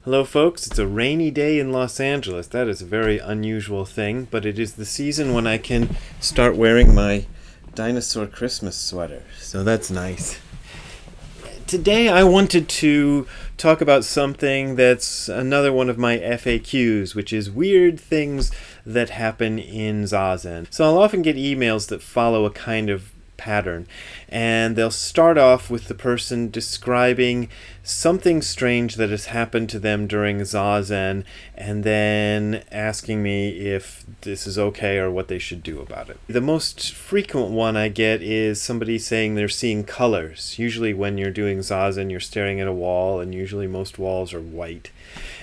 Hello, folks. It's a rainy day in Los Angeles. That is a very unusual thing, but it is the season when I can start wearing my dinosaur Christmas sweater, so that's nice. Today I wanted to talk about something that's another one of my FAQs, which is weird things that happen in zazen. So I'll often get emails that follow a kind of pattern, and they'll start off with the person describing something strange that has happened to them during zazen, and then asking me if this is okay or what they should do about it. The most frequent one I get is somebody saying they're seeing colors. Usually when you're doing zazen, you're staring at a wall, and usually most walls are white,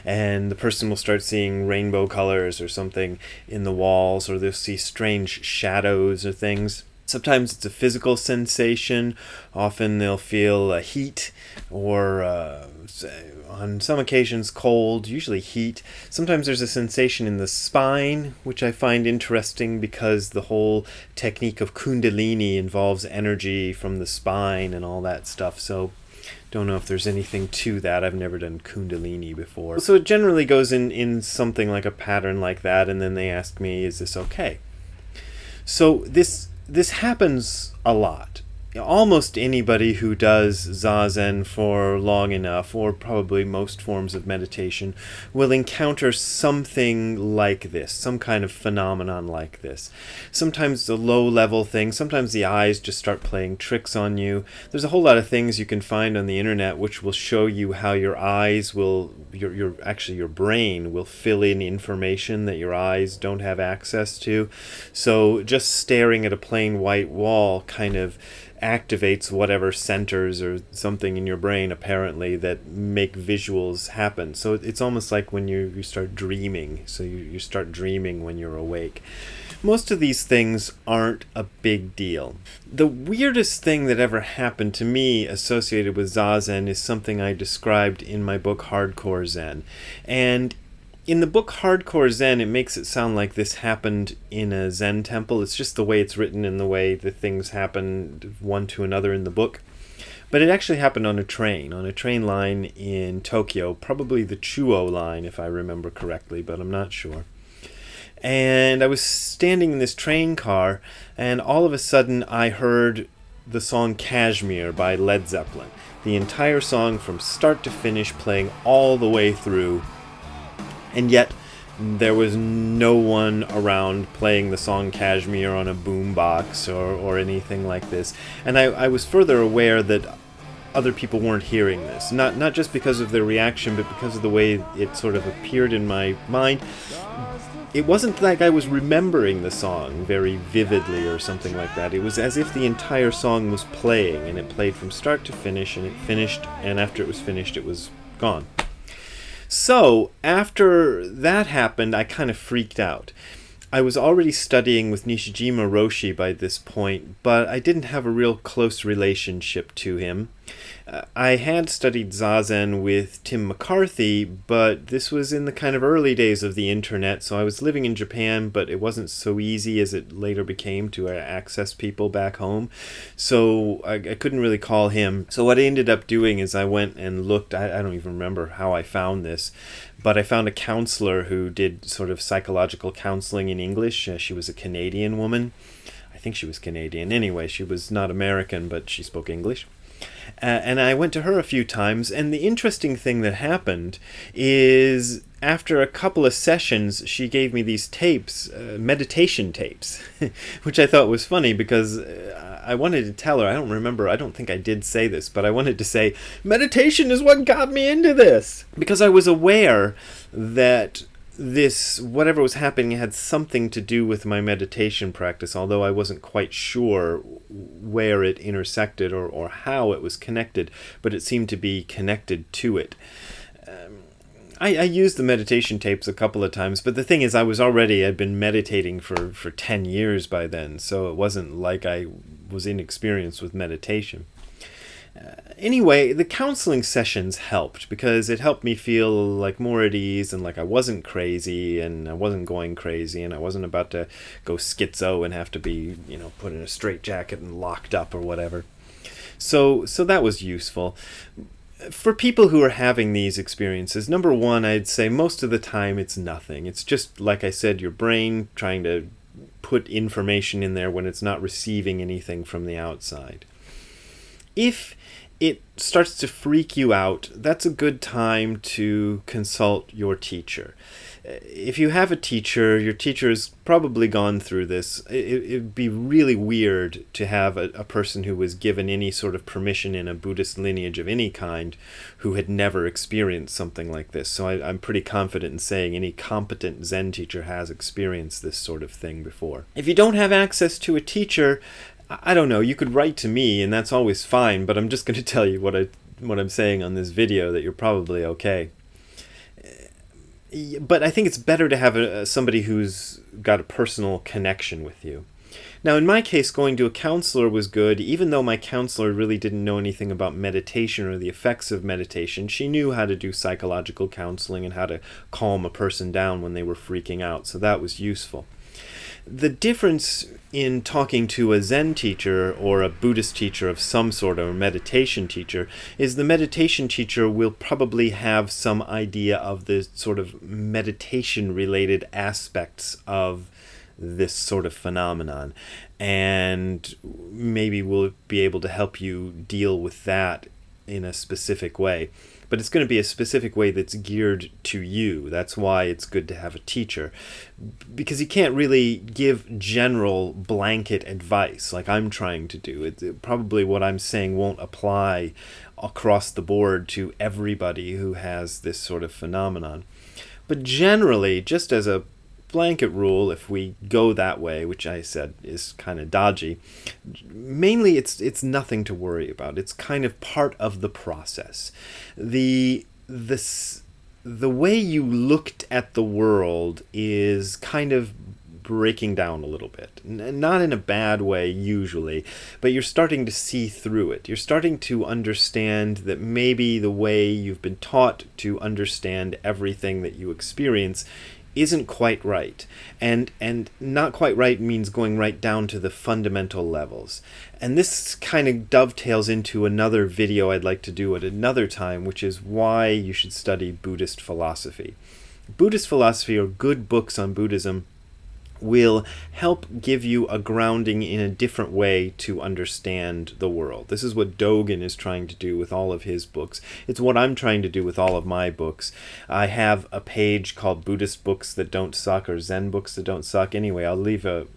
and the person will start seeing rainbow colors or something in the walls, or they'll see strange shadows or things. Sometimes it's a physical sensation. Often they'll feel heat or on some occasions cold, usually heat. Sometimes there's a sensation in the spine, which I find interesting because the whole technique of kundalini involves energy from the spine and all that stuff. So don't know if there's anything to that. I've never done kundalini before. So it generally goes in something like a pattern like that, and then they ask me, is this okay? So this happens a lot. Almost anybody who does zazen for long enough, or probably most forms of meditation, will encounter something like this, some kind of phenomenon like this. Sometimes it's a low-level thing. Sometimes the eyes just start playing tricks on you. There's a whole lot of things you can find on the internet which will show you how your eyes will, your brain will fill in information that your eyes don't have access to. So just staring at a plain white wall kind of activates whatever centers or something in your brain, apparently, that make visuals happen. So it's almost like when you start dreaming. So you start dreaming when you're awake. Most of these things aren't a big deal. The weirdest thing that ever happened to me associated with zazen is something I described in my book Hardcore Zen. And in the book Hardcore Zen, it makes it sound like this happened in a Zen temple. It's just the way it's written and the way the things happen one to another in the book. But it actually happened on a train line in Tokyo, probably the Chuo line if I remember correctly, but I'm not sure. And I was standing in this train car, and all of a sudden I heard the song Kashmir by Led Zeppelin. The entire song from start to finish playing all the way through. And yet, there was no one around playing the song Kashmir on a boombox or anything like this. And I was further aware that other people weren't hearing this. Not just because of their reaction, but because of the way it sort of appeared in my mind. It wasn't like I was remembering the song very vividly or something like that. It was as if the entire song was playing, and it played from start to finish, and it finished, and after it was finished, it was gone. So, after that happened, I kind of freaked out. I was already studying with Nishijima Roshi by this point, but I didn't have a real close relationship to him. I had studied zazen with Tim McCarthy, but this was in the kind of early days of the internet, so I was living in Japan, but it wasn't so easy as it later became to access people back home, so I couldn't really call him. So what I ended up doing is I went and looked. I don't even remember how I found this, but I found a counselor who did sort of psychological counseling in English. She was a Canadian woman. I think she was Canadian. Anyway, she was not American, but she spoke English. And I went to her a few times, and the interesting thing that happened is after a couple of sessions, she gave me these tapes, meditation tapes, which I thought was funny because I wanted to tell her, I don't think I did say this, but I wanted to say, meditation is what got me into this. Because I was aware that this, whatever was happening, had something to do with my meditation practice, although I wasn't quite sure where it intersected or how it was connected, but it seemed to be connected to it. I used the meditation tapes a couple of times, but the thing is, I'd been meditating for 10 years by then, so it wasn't like I was inexperienced with meditation. Anyway, the counseling sessions helped because it helped me feel like more at ease and like I wasn't crazy and I wasn't going crazy and I wasn't about to go schizo and have to be, put in a straitjacket and locked up or whatever. So that was useful. For people who are having these experiences, number one, I'd say most of the time it's nothing. It's just, like I said, your brain trying to put information in there when it's not receiving anything from the outside. If it starts to freak you out, that's a good time to consult your teacher. If you have a teacher, your teacher has probably gone through this. It'd be really weird to have a person who was given any sort of permission in a Buddhist lineage of any kind who had never experienced something like this. So I'm pretty confident in saying any competent Zen teacher has experienced this sort of thing before. If you don't have access to a teacher, I don't know, you could write to me and that's always fine, but I'm just going to tell you what I'm saying on this video, that you're probably okay. But I think it's better to have somebody who's got a personal connection with you. Now, in my case, going to a counselor was good, even though my counselor really didn't know anything about meditation or the effects of meditation. She knew how to do psychological counseling and how to calm a person down when they were freaking out, so that was useful. The difference in talking to a Zen teacher or a Buddhist teacher of some sort, or a meditation teacher, is the meditation teacher will probably have some idea of the sort of meditation-related aspects of this sort of phenomenon, and maybe will be able to help you deal with that in a specific way. But it's going to be a specific way that's geared to you. That's why it's good to have a teacher, because you can't really give general blanket advice like I'm trying to do. Probably what I'm saying won't apply across the board to everybody who has this sort of phenomenon. But generally, just as a blanket rule, if we go that way, which I said is kind of dodgy, mainly it's nothing to worry about. It's kind of part of the process. The way you looked at the world is kind of breaking down a little bit. Not in a bad way usually, but you're starting to see through it. You're starting to understand that maybe the way you've been taught to understand everything that you experience isn't quite right. And not quite right means going right down to the fundamental levels. And this kind of dovetails into another video I'd like to do at another time, which is why you should study Buddhist philosophy. Buddhist philosophy, or good books on Buddhism, will help give you a grounding in a different way to understand the world. This is what Dogen is trying to do with all of his books. It's what I'm trying to do with all of my books. I have a page called Buddhist Books That Don't Suck, or Zen Books That Don't Suck. Anyway, I'll leave a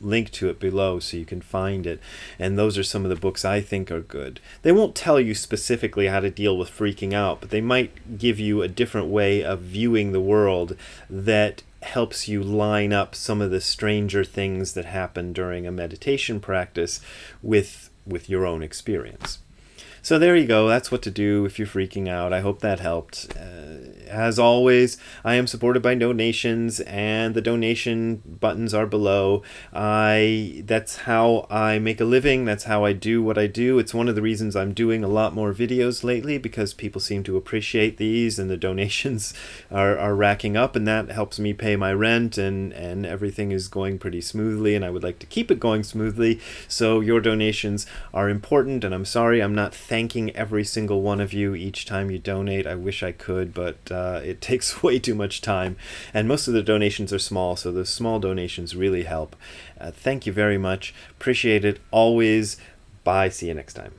link to it below so you can find it. And those are some of the books I think are good. They won't tell you specifically how to deal with freaking out, but they might give you a different way of viewing the world that helps you line up some of the stranger things that happen during a meditation practice with your own experience. So there you go. That's what to do if you're freaking out. I hope that helped. As always, I am supported by donations, and the donation buttons are below. That's how I make a living. That's how I do what I do. It's one of the reasons I'm doing a lot more videos lately, because people seem to appreciate these, and the donations are racking up, and that helps me pay my rent, and everything is going pretty smoothly, and I would like to keep it going smoothly. So your donations are important, and I'm sorry I'm not thanking every single one of you each time you donate. I wish I could, but it takes way too much time, and most of the donations are small, so the small donations really help. Thank you very much. Appreciate it always. Bye. See you next time.